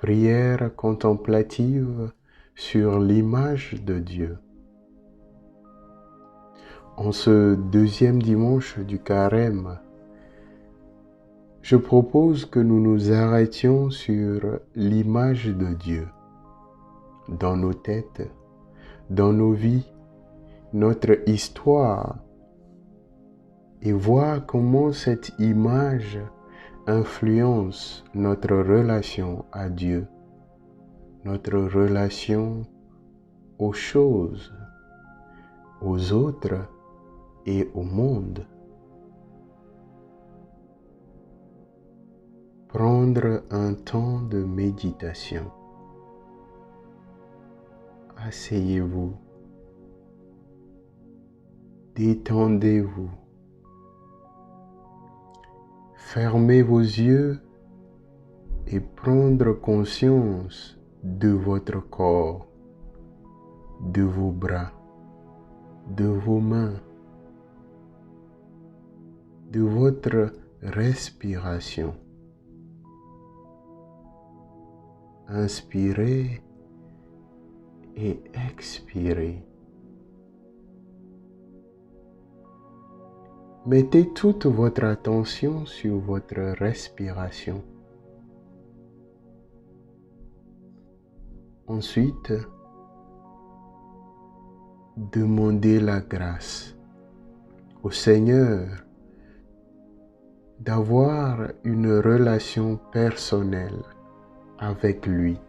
Prière contemplative sur l'image de Dieu. En ce deuxième dimanche du Carême, je propose que nous nous arrêtions sur l'image de Dieu dans nos têtes, dans nos vies, notre histoire, et voir comment cette image influence notre relation à Dieu, notre relation aux choses, aux autres et au monde. Prendre un temps de méditation. Asseyez-vous, détendez-vous, fermez vos yeux et prendre conscience de votre corps, de vos bras, de vos mains, de votre respiration. Inspirez et expirez. Mettez toute votre attention sur votre respiration. Ensuite, demandez la grâce au Seigneur d'avoir une relation personnelle avec lui,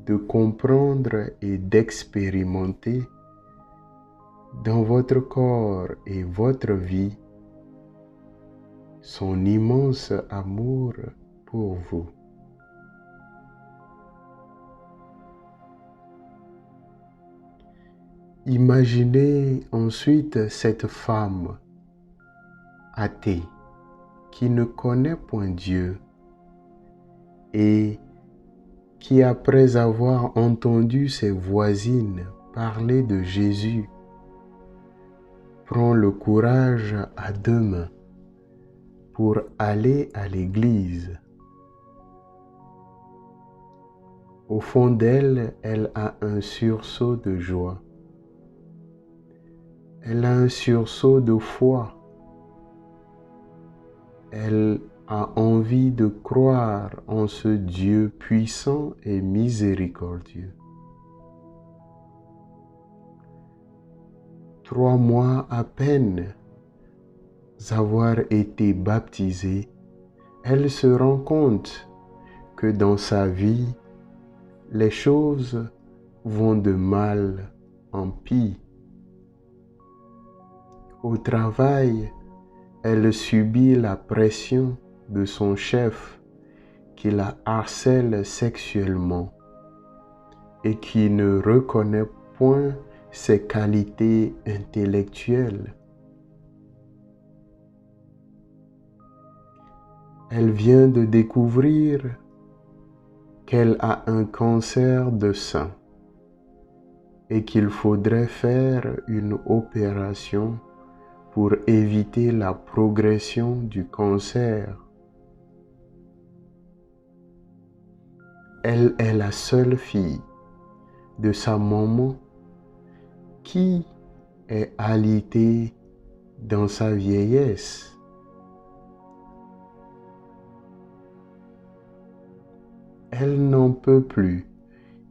de comprendre et d'expérimenter dans votre corps et votre vie son immense amour pour vous. Imaginez ensuite cette femme athée qui ne connaît point Dieu et qui, après avoir entendu ses voisines parler de Jésus, prend le courage à deux mains pour aller à l'église. Au fond d'elle, elle a un sursaut de joie. Elle a un sursaut de foi. Elle a envie de croire en ce Dieu puissant et miséricordieux. 3 mois à peine avoir été baptisée, elle se rend compte que dans sa vie, les choses vont de mal en pis. Au travail, elle subit la pression de son chef qui la harcèle sexuellement et qui ne reconnaît point ses qualités intellectuelles. Elle vient de découvrir qu'elle a un cancer de sein et qu'il faudrait faire une opération pour éviter la progression du cancer. Elle est la seule fille de sa maman qui est alitée dans sa vieillesse. Elle n'en peut plus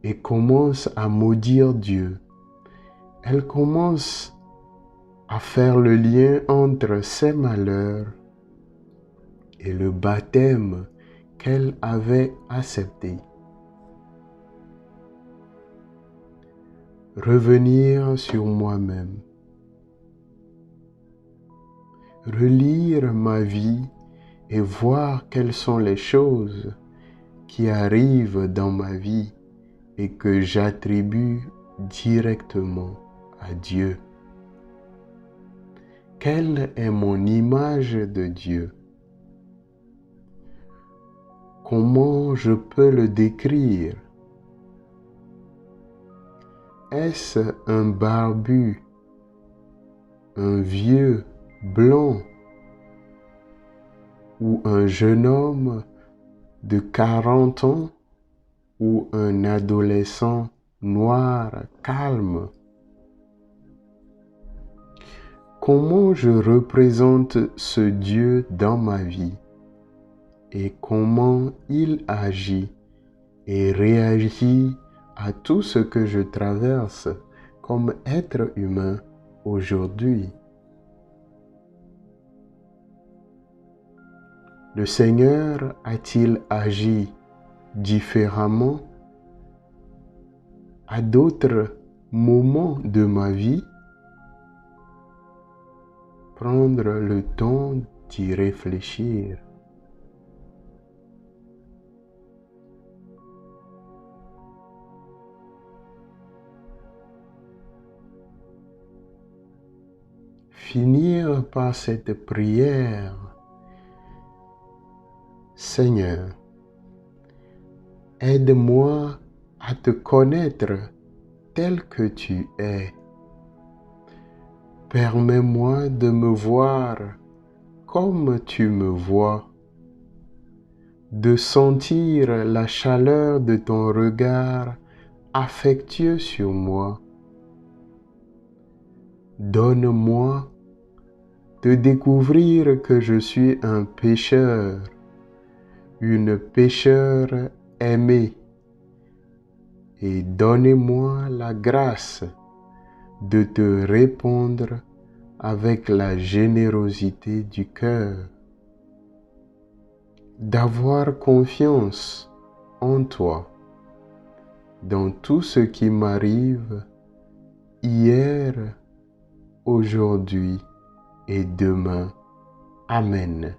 et commence à maudire Dieu. Elle commence à faire le lien entre ses malheurs et le baptême qu'elle avait accepté. Revenir sur moi-même. Relire ma vie et voir quelles sont les choses qui arrivent dans ma vie et que j'attribue directement à Dieu. Quelle est mon image de Dieu? Comment je peux le décrire? Est-ce un barbu, un vieux blanc ou un jeune homme de 40 ans ou un adolescent noir calme? Comment je représente ce Dieu dans ma vie et comment il agit et réagit à tout ce que je traverse comme être humain aujourd'hui? Le Seigneur a-t-il agi différemment à d'autres moments de ma vie? Prendre le temps d'y réfléchir. Finir par cette prière. Seigneur, aide-moi à te connaître tel que tu es. Permets-moi de me voir comme tu me vois, de sentir la chaleur de ton regard affectueux sur moi. Donne-moi de découvrir que je suis un pécheur, une pécheure aimée, et donnez-moi la grâce de te répondre avec la générosité du cœur, d'avoir confiance en toi dans tout ce qui m'arrive hier, aujourd'hui et demain. Amen.